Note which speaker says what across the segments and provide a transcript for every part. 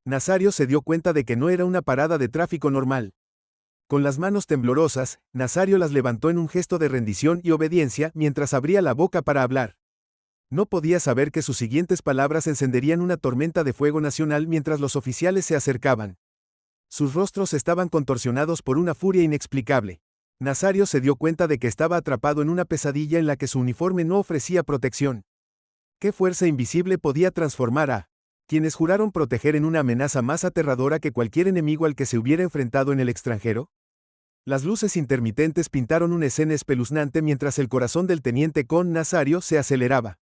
Speaker 1: Nazario se dio cuenta de que no era una parada de tráfico normal. Con las manos temblorosas, Nazario las levantó en un gesto de rendición y obediencia mientras abría la boca para hablar. No podía saber que sus siguientes palabras encenderían una tormenta de fuego nacional mientras los oficiales se acercaban. Sus rostros estaban contorsionados por una furia inexplicable. Nazario se dio cuenta de que estaba atrapado en una pesadilla en la que su uniforme no ofrecía protección. ¿Qué fuerza invisible podía transformar a quienes juraron proteger en una amenaza más aterradora que cualquier enemigo al que se hubiera enfrentado en el extranjero? Las luces intermitentes pintaron una escena espeluznante mientras el corazón del teniente Con Nazario se aceleraba.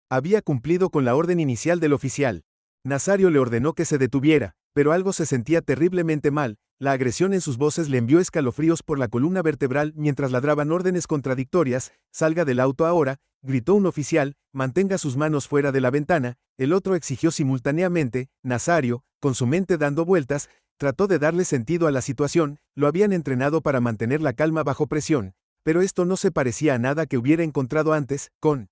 Speaker 1: Había cumplido con la orden inicial del oficial. Nazario le ordenó que se detuviera, pero algo se sentía terriblemente mal. La agresión en sus voces le envió escalofríos por la columna vertebral mientras ladraban órdenes contradictorias. Salga del auto ahora, gritó un oficial, mantenga sus manos fuera de la ventana. El otro exigió simultáneamente. Nazario, con su mente dando vueltas, trató de darle sentido a la situación. Lo habían entrenado para mantener la calma bajo presión, pero esto no se parecía a nada que hubiera encontrado antes. Con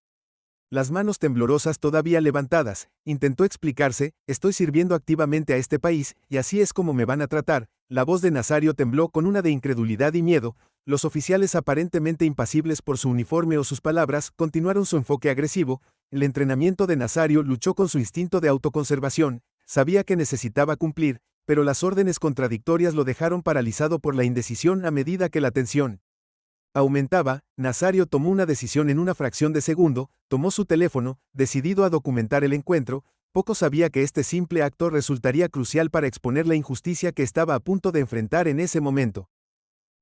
Speaker 1: las manos temblorosas todavía levantadas, intentó explicarse: estoy sirviendo activamente a este país, y así es como me van a tratar. La voz de Nazario tembló con una de incredulidad y miedo. Los oficiales, aparentemente impasibles por su uniforme o sus palabras, continuaron su enfoque agresivo. El entrenamiento de Nazario luchó con su instinto de autoconservación. Sabía que necesitaba cumplir, pero las órdenes contradictorias lo dejaron paralizado por la indecisión a medida que la tensión aumentaba. Nazario tomó una decisión en una fracción de segundo, tomó su teléfono, decidido a documentar el encuentro. Poco sabía que este simple acto resultaría crucial para exponer la injusticia que estaba a punto de enfrentar en ese momento.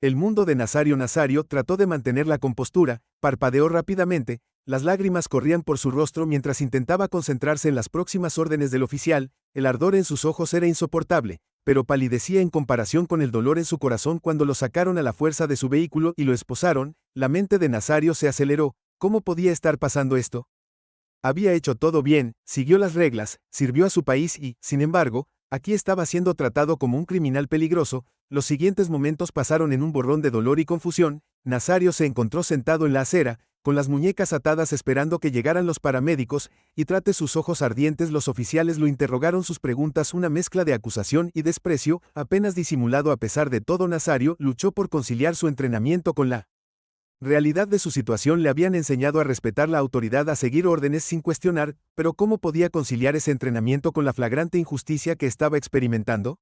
Speaker 1: El mundo de Nazario trató de mantener la compostura, parpadeó rápidamente, las lágrimas corrían por su rostro mientras intentaba concentrarse en las próximas órdenes del oficial. El ardor en sus ojos era insoportable, pero palidecía en comparación con el dolor en su corazón cuando lo sacaron a la fuerza de su vehículo y lo esposaron. La mente de Nazario se aceleró. ¿Cómo podía estar pasando esto? Había hecho todo bien, siguió las reglas, sirvió a su país y, sin embargo, aquí estaba siendo tratado como un criminal peligroso. Los siguientes momentos pasaron en un borrón de dolor y confusión. Nazario se encontró sentado en la acera, con las muñecas atadas esperando que llegaran los paramédicos, y tras sus ojos ardientes los oficiales lo interrogaron. Sus preguntas, una mezcla de acusación y desprecio, apenas disimulado. A pesar de todo, Nazario luchó por conciliar su entrenamiento con la realidad de su situación. Le habían enseñado a respetar la autoridad, a seguir órdenes sin cuestionar, pero ¿cómo podía conciliar ese entrenamiento con la flagrante injusticia que estaba experimentando?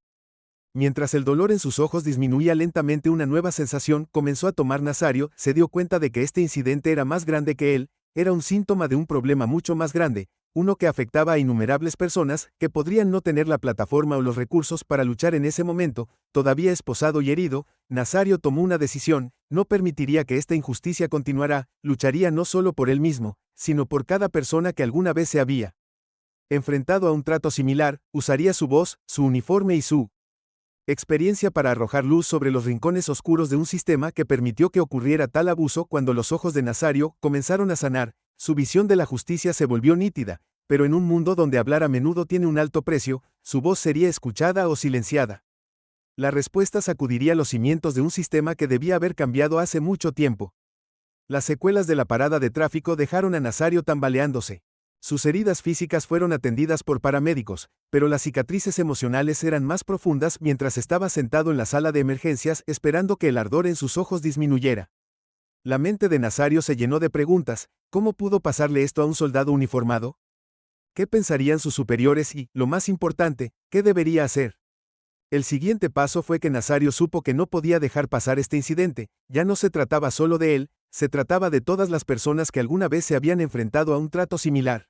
Speaker 1: Mientras el dolor en sus ojos disminuía lentamente, una nueva sensación comenzó a tomar Nazario. Se dio cuenta de que este incidente era más grande que él, era un síntoma de un problema mucho más grande, uno que afectaba a innumerables personas, que podrían no tener la plataforma o los recursos para luchar en ese momento. Todavía esposado y herido, Nazario tomó una decisión: no permitiría que esta injusticia continuara. Lucharía no solo por él mismo, sino por cada persona que alguna vez se había enfrentado a un trato similar. Usaría su voz, su uniforme y su experiencia para arrojar luz sobre los rincones oscuros de un sistema que permitió que ocurriera tal abuso. Cuando los ojos de Nazario comenzaron a sanar, su visión de la justicia se volvió nítida, pero en un mundo donde hablar a menudo tiene un alto precio, su voz sería escuchada o silenciada. La respuesta sacudiría los cimientos de un sistema que debía haber cambiado hace mucho tiempo. Las secuelas de la parada de tráfico dejaron a Nazario tambaleándose. Sus heridas físicas fueron atendidas por paramédicos, pero las cicatrices emocionales eran más profundas. Mientras estaba sentado en la sala de emergencias esperando que el ardor en sus ojos disminuyera, la mente de Nazario se llenó de preguntas. ¿Cómo pudo pasarle esto a un soldado uniformado? ¿Qué pensarían sus superiores? Y, lo más importante, ¿qué debería hacer? El siguiente paso fue que Nazario supo que no podía dejar pasar este incidente. Ya no se trataba solo de él, se trataba de todas las personas que alguna vez se habían enfrentado a un trato similar.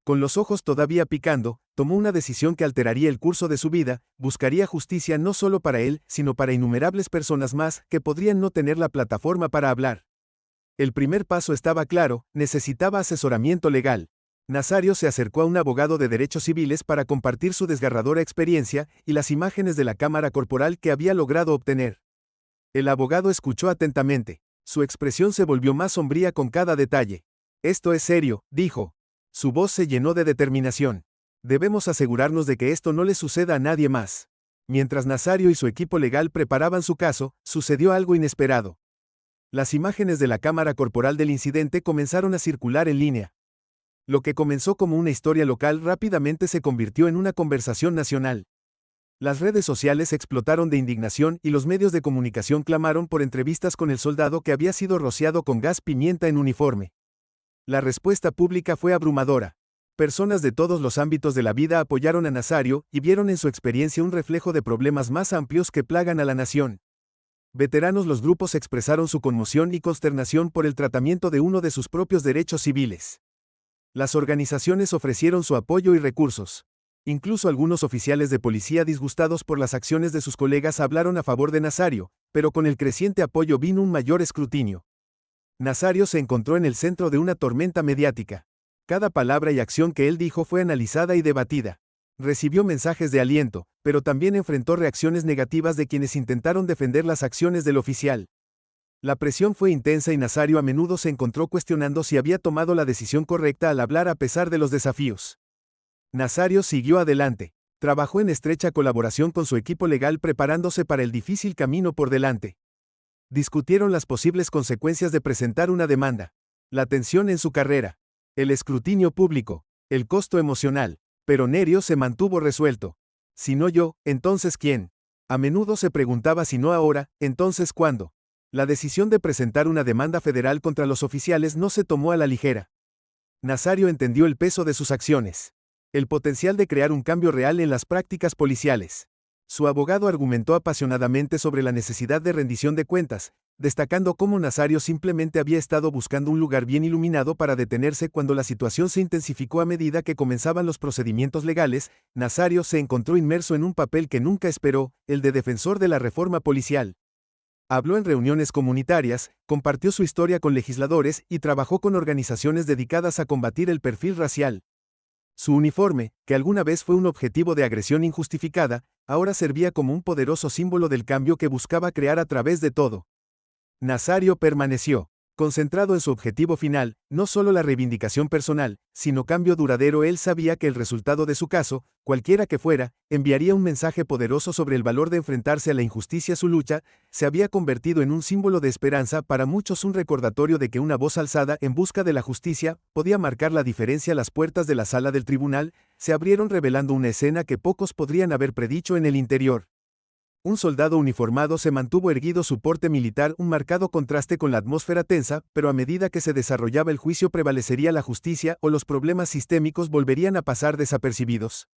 Speaker 1: Con los ojos todavía picando, tomó una decisión que alteraría el curso de su vida. Buscaría justicia no solo para él, sino para innumerables personas más, que podrían no tener la plataforma para hablar. El primer paso estaba claro: necesitaba asesoramiento legal. Nazario se acercó a un abogado de derechos civiles para compartir su desgarradora experiencia y las imágenes de la cámara corporal que había logrado obtener. El abogado escuchó atentamente. Su expresión se volvió más sombría con cada detalle. Esto es serio, dijo. Su voz se llenó de determinación. Debemos asegurarnos de que esto no le suceda a nadie más. Mientras Nazario y su equipo legal preparaban su caso, sucedió algo inesperado. Las imágenes de la cámara corporal del incidente comenzaron a circular en línea. Lo que comenzó como una historia local rápidamente se convirtió en una conversación nacional. Las redes sociales explotaron de indignación y los medios de comunicación clamaron por entrevistas con el soldado que había sido rociado con gas pimienta en uniforme. La respuesta pública fue abrumadora. Personas de todos los ámbitos de la vida apoyaron a Nazario y vieron en su experiencia un reflejo de problemas más amplios que plagan a la nación. Veteranos, los grupos expresaron su conmoción y consternación por el tratamiento de uno de sus propios derechos civiles. Las organizaciones ofrecieron su apoyo y recursos. Incluso algunos oficiales de policía disgustados por las acciones de sus colegas hablaron a favor de Nazario, pero con el creciente apoyo vino un mayor escrutinio. Nazario se encontró en el centro de una tormenta mediática. Cada palabra y acción que él dijo fue analizada y debatida. Recibió mensajes de aliento, pero también enfrentó reacciones negativas de quienes intentaron defender las acciones del oficial. La presión fue intensa y Nazario a menudo se encontró cuestionando si había tomado la decisión correcta al hablar a pesar de los desafíos. Nazario siguió adelante. Trabajó en estrecha colaboración con su equipo legal preparándose para el difícil camino por delante. Discutieron las posibles consecuencias de presentar una demanda, la tensión en su carrera, el escrutinio público, el costo emocional, pero Nerio se mantuvo resuelto. Si no yo, entonces ¿quién? A menudo se preguntaba si no ahora, entonces ¿cuándo? La decisión de presentar una demanda federal contra los oficiales no se tomó a la ligera. Nazario entendió el peso de sus acciones, el potencial de crear un cambio real en las prácticas policiales. Su abogado argumentó apasionadamente sobre la necesidad de rendición de cuentas, destacando cómo Nazario simplemente había estado buscando un lugar bien iluminado para detenerse cuando la situación se intensificó a medida que comenzaban los procedimientos legales. Nazario se encontró inmerso en un papel que nunca esperó, el de defensor de la reforma policial. Habló en reuniones comunitarias, compartió su historia con legisladores y trabajó con organizaciones dedicadas a combatir el perfil racial. Su uniforme, que alguna vez fue un objetivo de agresión injustificada, ahora servía como un poderoso símbolo del cambio que buscaba crear a través de todo. Nazario permaneció concentrado en su objetivo final, no solo la reivindicación personal, sino cambio duradero. Él sabía que el resultado de su caso, cualquiera que fuera, enviaría un mensaje poderoso sobre el valor de enfrentarse a la injusticia. Su lucha se había convertido en un símbolo de esperanza para muchos, un recordatorio de que una voz alzada en busca de la justicia podía marcar la diferencia. Las puertas de la sala del tribunal se abrieron revelando una escena que pocos podrían haber predicho. En el interior, un soldado uniformado se mantuvo erguido, su porte militar un marcado contraste con la atmósfera tensa, pero a medida que se desarrollaba el juicio prevalecería la justicia o los problemas sistémicos volverían a pasar desapercibidos.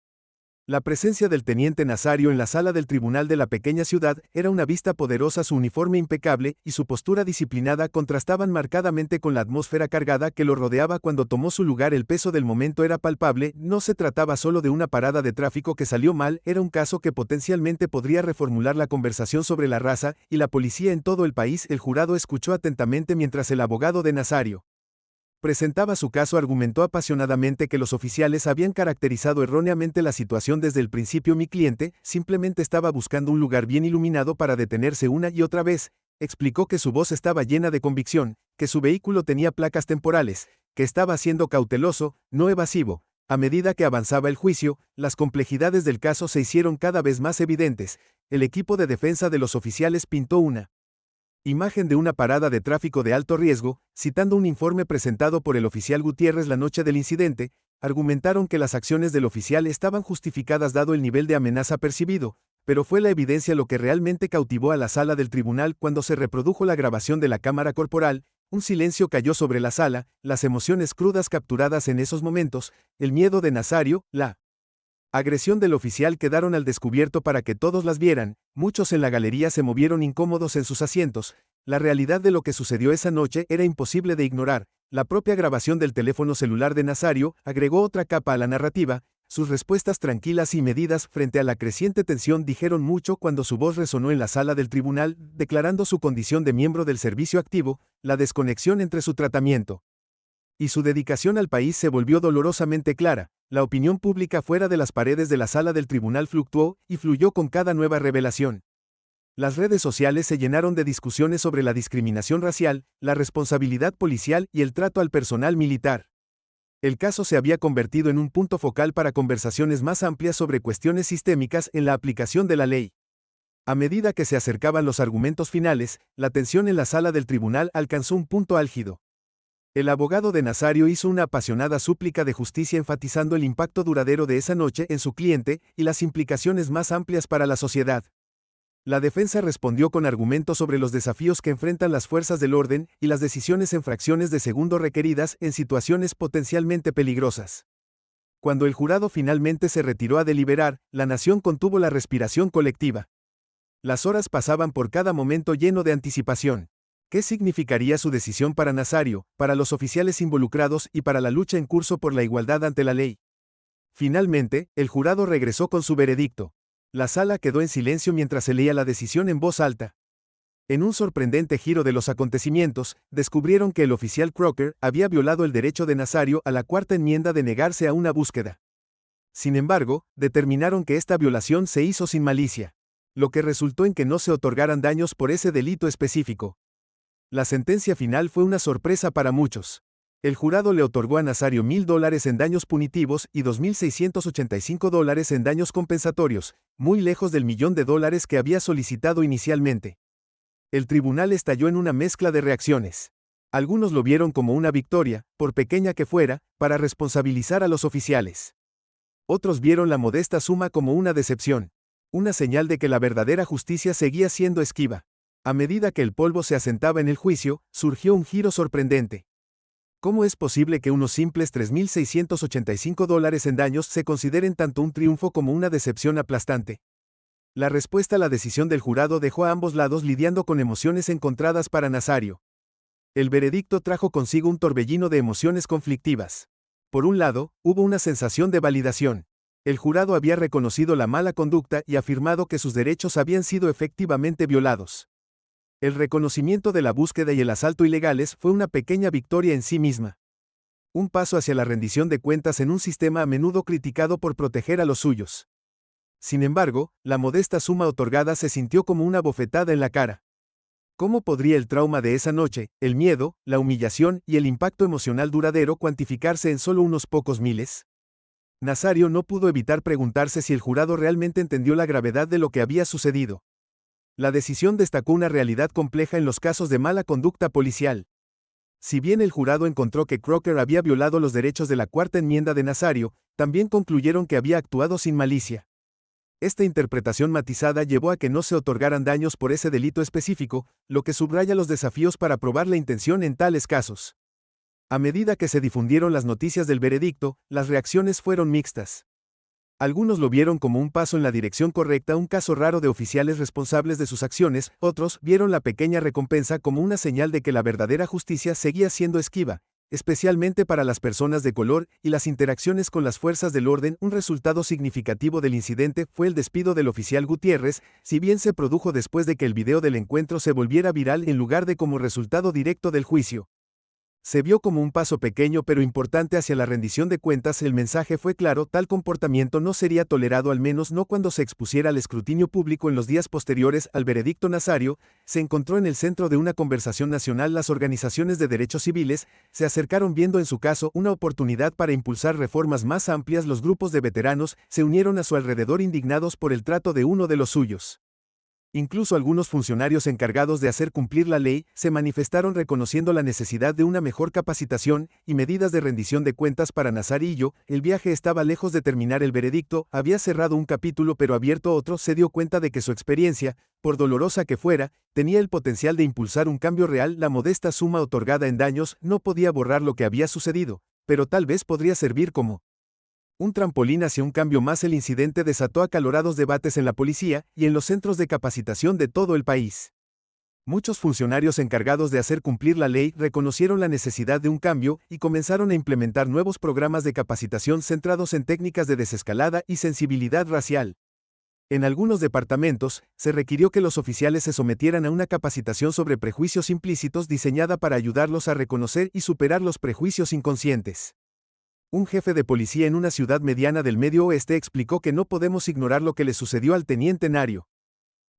Speaker 1: La presencia del teniente Nazario en la sala del tribunal de la pequeña ciudad era una vista poderosa. Su uniforme impecable y su postura disciplinada contrastaban marcadamente con la atmósfera cargada que lo rodeaba. Cuando tomó su lugar, el peso del momento era palpable. No se trataba solo de una parada de tráfico que salió mal, era un caso que potencialmente podría reformular la conversación sobre la raza y la policía en todo el país. El jurado escuchó atentamente mientras el abogado de Nazario presentaba su caso. Argumentó apasionadamente que los oficiales habían caracterizado erróneamente la situación desde el principio. Mi cliente simplemente estaba buscando un lugar bien iluminado para detenerse una y otra vez. Explicó que su voz estaba llena de convicción, que su vehículo tenía placas temporales, que estaba siendo cauteloso, no evasivo. A medida que avanzaba el juicio, las complejidades del caso se hicieron cada vez más evidentes. El equipo de defensa de los oficiales pintó una imagen de una parada de tráfico de alto riesgo, citando un informe presentado por el oficial Gutiérrez la noche del incidente. Argumentaron que las acciones del oficial estaban justificadas dado el nivel de amenaza percibido, pero fue la evidencia lo que realmente cautivó a la sala del tribunal. Cuando se reprodujo la grabación de la cámara corporal, un silencio cayó sobre la sala, las emociones crudas capturadas en esos momentos, el miedo de Nazario, la agresión del oficial quedaron al descubierto para que todos las vieran. Muchos en la galería se movieron incómodos en sus asientos. La realidad de lo que sucedió esa noche era imposible de ignorar. La propia grabación del teléfono celular de Nazario agregó otra capa a la narrativa. Sus respuestas tranquilas y medidas frente a la creciente tensión dijeron mucho. Cuando su voz resonó en la sala del tribunal, declarando su condición de miembro del servicio activo, la desconexión entre su tratamiento y su dedicación al país se volvió dolorosamente clara. La opinión pública fuera de las paredes de la sala del tribunal fluctuó y fluyó con cada nueva revelación. Las redes sociales se llenaron de discusiones sobre la discriminación racial, la responsabilidad policial y el trato al personal militar. El caso se había convertido en un punto focal para conversaciones más amplias sobre cuestiones sistémicas en la aplicación de la ley. A medida que se acercaban los argumentos finales, la tensión en la sala del tribunal alcanzó un punto álgido. El abogado de Nazario hizo una apasionada súplica de justicia enfatizando el impacto duradero de esa noche en su cliente y las implicaciones más amplias para la sociedad. La defensa respondió con argumentos sobre los desafíos que enfrentan las fuerzas del orden y las decisiones en fracciones de segundo requeridas en situaciones potencialmente peligrosas. Cuando el jurado finalmente se retiró a deliberar, la nación contuvo la respiración colectiva. Las horas pasaban por cada momento lleno de anticipación. ¿Qué significaría su decisión para Nazario, para los oficiales involucrados y para la lucha en curso por la igualdad ante la ley? Finalmente, el jurado regresó con su veredicto. La sala quedó en silencio mientras se leía la decisión en voz alta. En un sorprendente giro de los acontecimientos, descubrieron que el oficial Crocker había violado el derecho de Nazario a la cuarta enmienda de negarse a una búsqueda. Sin embargo, determinaron que esta violación se hizo sin malicia, lo que resultó en que no se otorgaran daños por ese delito específico. La sentencia final fue una sorpresa para muchos. El jurado le otorgó a Nazario $1,000 en daños punitivos y $2,685 en daños compensatorios, muy lejos del $1,000,000 que había solicitado inicialmente. El tribunal estalló en una mezcla de reacciones. Algunos lo vieron como una victoria, por pequeña que fuera, para responsabilizar a los oficiales. Otros vieron la modesta suma como una decepción, una señal de que la verdadera justicia seguía siendo esquiva. A medida que el polvo se asentaba en el juicio, surgió un giro sorprendente. ¿Cómo es posible que unos simples $3,685 en daños se consideren tanto un triunfo como una decepción aplastante? La respuesta a la decisión del jurado dejó a ambos lados lidiando con emociones encontradas para Nazario. El veredicto trajo consigo un torbellino de emociones conflictivas. Por un lado, hubo una sensación de validación. El jurado había reconocido la mala conducta y afirmado que sus derechos habían sido efectivamente violados. El reconocimiento de la búsqueda y el asalto ilegales fue una pequeña victoria en sí misma. Un paso hacia la rendición de cuentas en un sistema a menudo criticado por proteger a los suyos. Sin embargo, la modesta suma otorgada se sintió como una bofetada en la cara. ¿Cómo podría el trauma de esa noche, el miedo, la humillación y el impacto emocional duradero cuantificarse en solo unos pocos miles? Nazario no pudo evitar preguntarse si el jurado realmente entendió la gravedad de lo que había sucedido. La decisión destacó una realidad compleja en los casos de mala conducta policial. Si bien el jurado encontró que Crocker había violado los derechos de la cuarta enmienda de Nazario, también concluyeron que había actuado sin malicia. Esta interpretación matizada llevó a que no se otorgaran daños por ese delito específico, lo que subraya los desafíos para probar la intención en tales casos. A medida que se difundieron las noticias del veredicto, las reacciones fueron mixtas. Algunos lo vieron como un paso en la dirección correcta, un caso raro de oficiales responsables de sus acciones, otros vieron la pequeña recompensa como una señal de que la verdadera justicia seguía siendo esquiva, especialmente para las personas de color y las interacciones con las fuerzas del orden. Un resultado significativo del incidente fue el despido del oficial Gutiérrez, si bien se produjo después de que el video del encuentro se volviera viral en lugar de como resultado directo del juicio. Se vio como un paso pequeño pero importante hacia la rendición de cuentas. El mensaje fue claro: tal comportamiento no sería tolerado, al menos no cuando se expusiera al escrutinio público. En los días posteriores al veredicto, Nazario se encontró en el centro de una conversación nacional. Las organizaciones de derechos civiles se acercaron viendo en su caso una oportunidad para impulsar reformas más amplias. Los grupos de veteranos se unieron a su alrededor indignados por el trato de uno de los suyos. Incluso algunos funcionarios encargados de hacer cumplir la ley se manifestaron reconociendo la necesidad de una mejor capacitación y medidas de rendición de cuentas para Nazario. El viaje estaba lejos de terminar. El veredicto había cerrado un capítulo pero abierto otro. Se dio cuenta de que su experiencia, por dolorosa que fuera, tenía el potencial de impulsar un cambio real. La modesta suma otorgada en daños no podía borrar lo que había sucedido, pero tal vez podría servir como un trampolín hacia un cambio más. El incidente desató acalorados debates en la policía y en los centros de capacitación de todo el país. Muchos funcionarios encargados de hacer cumplir la ley reconocieron la necesidad de un cambio y comenzaron a implementar nuevos programas de capacitación centrados en técnicas de desescalada y sensibilidad racial. En algunos departamentos, se requirió que los oficiales se sometieran a una capacitación sobre prejuicios implícitos diseñada para ayudarlos a reconocer y superar los prejuicios inconscientes. Un jefe de policía en una ciudad mediana del Medio Oeste explicó que no podemos ignorar lo que le sucedió al teniente Nario.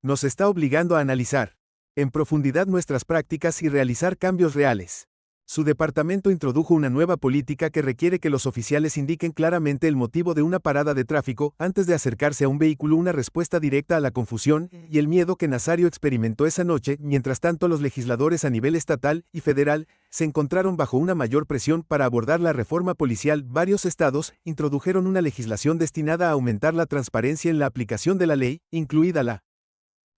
Speaker 1: Nos está obligando a analizar en profundidad nuestras prácticas y realizar cambios reales. Su departamento introdujo una nueva política que requiere que los oficiales indiquen claramente el motivo de una parada de tráfico antes de acercarse a un vehículo, una respuesta directa a la confusión y el miedo que Nazario experimentó esa noche. Mientras tanto, los legisladores a nivel estatal y federal se encontraron bajo una mayor presión para abordar la reforma policial. Varios estados introdujeron una legislación destinada a aumentar la transparencia en la aplicación de la ley, incluida la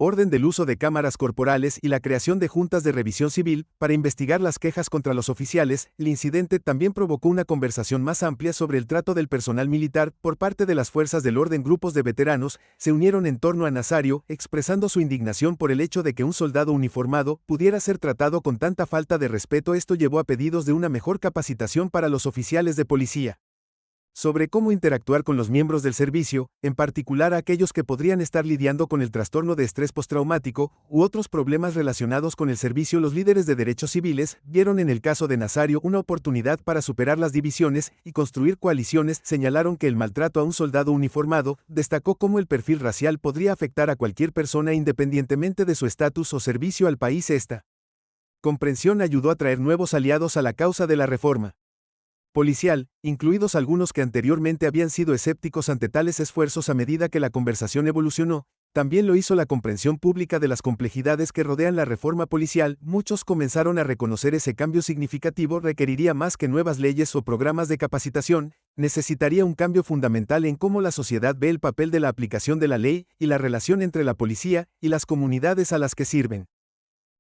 Speaker 1: orden del uso de cámaras corporales y la creación de juntas de revisión civil para investigar las quejas contra los oficiales. El incidente también provocó una conversación más amplia sobre el trato del personal militar por parte de las fuerzas del orden. Grupos de veteranos se unieron en torno a Nazario, expresando su indignación por el hecho de que un soldado uniformado pudiera ser tratado con tanta falta de respeto. Esto llevó a pedidos de una mejor capacitación para los oficiales de policía sobre cómo interactuar con los miembros del servicio, en particular a aquellos que podrían estar lidiando con el trastorno de estrés postraumático u otros problemas relacionados con el servicio. Los líderes de derechos civiles vieron en el caso de Nazario una oportunidad para superar las divisiones y construir coaliciones. Señalaron que el maltrato a un soldado uniformado destacó cómo el perfil racial podría afectar a cualquier persona independientemente de su estatus o servicio al país. Esta comprensión ayudó a traer nuevos aliados a la causa de la reforma policial, incluidos algunos que anteriormente habían sido escépticos ante tales esfuerzos. A medida que la conversación evolucionó, también lo hizo la comprensión pública de las complejidades que rodean la reforma policial. Muchos comenzaron a reconocer ese cambio significativo requeriría más que nuevas leyes o programas de capacitación, necesitaría un cambio fundamental en cómo la sociedad ve el papel de la aplicación de la ley y la relación entre la policía y las comunidades a las que sirven.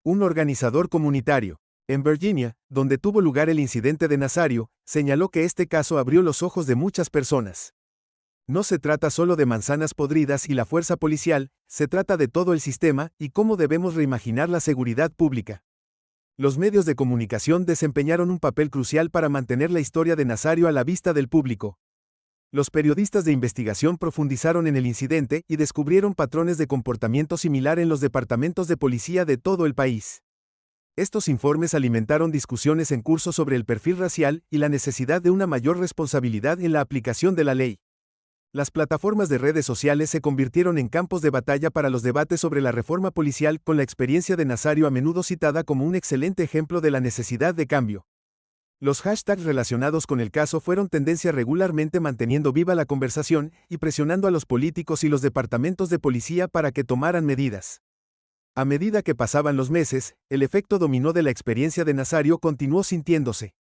Speaker 1: Un organizador comunitario en Virginia, donde tuvo lugar el incidente de Nazario, señaló que este caso abrió los ojos de muchas personas. No se trata solo de manzanas podridas y la fuerza policial, se trata de todo el sistema y cómo debemos reimaginar la seguridad pública. Los medios de comunicación desempeñaron un papel crucial para mantener la historia de Nazario a la vista del público. Los periodistas de investigación profundizaron en el incidente y descubrieron patrones de comportamiento similar en los departamentos de policía de todo el país. Estos informes alimentaron discusiones en curso sobre el perfil racial y la necesidad de una mayor responsabilidad en la aplicación de la ley. Las plataformas de redes sociales se convirtieron en campos de batalla para los debates sobre la reforma policial, con la experiencia de Nazario a menudo citada como un excelente ejemplo de la necesidad de cambio. Los hashtags relacionados con el caso fueron tendencia, regularmente manteniendo viva la conversación y presionando a los políticos y los departamentos de policía para que tomaran medidas. A medida que pasaban los meses, el efecto dominó de la experiencia de Nazario continuó sintiéndose.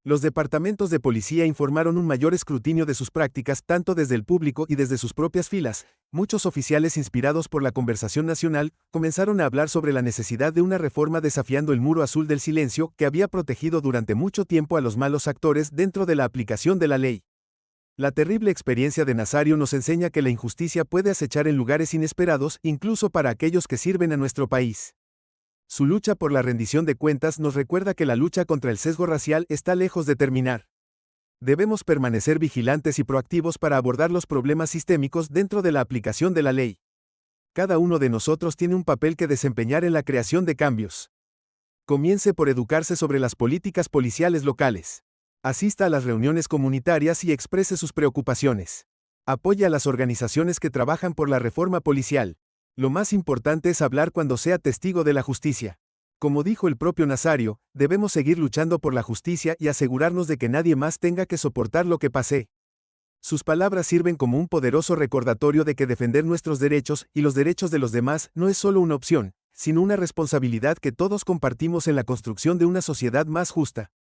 Speaker 1: Los departamentos de policía informaron un mayor escrutinio de sus prácticas, tanto desde el público y desde sus propias filas. Muchos oficiales, inspirados por la conversación nacional, comenzaron a hablar sobre la necesidad de una reforma, desafiando el muro azul del silencio que había protegido durante mucho tiempo a los malos actores dentro de la aplicación de la ley. La terrible experiencia de Nazario nos enseña que la injusticia puede acechar en lugares inesperados, incluso para aquellos que sirven a nuestro país. Su lucha por la rendición de cuentas nos recuerda que la lucha contra el sesgo racial está lejos de terminar. Debemos permanecer vigilantes y proactivos para abordar los problemas sistémicos dentro de la aplicación de la ley. Cada uno de nosotros tiene un papel que desempeñar en la creación de cambios. Comience por educarse sobre las políticas policiales locales. Asista a las reuniones comunitarias y exprese sus preocupaciones. Apoya a las organizaciones que trabajan por la reforma policial. Lo más importante es hablar cuando sea testigo de la justicia. Como dijo el propio Nazario, debemos seguir luchando por la justicia y asegurarnos de que nadie más tenga que soportar lo que pasé. Sus palabras sirven como un poderoso recordatorio de que defender nuestros derechos y los derechos de los demás no es solo una opción, sino una responsabilidad que todos compartimos en la construcción de una sociedad más justa.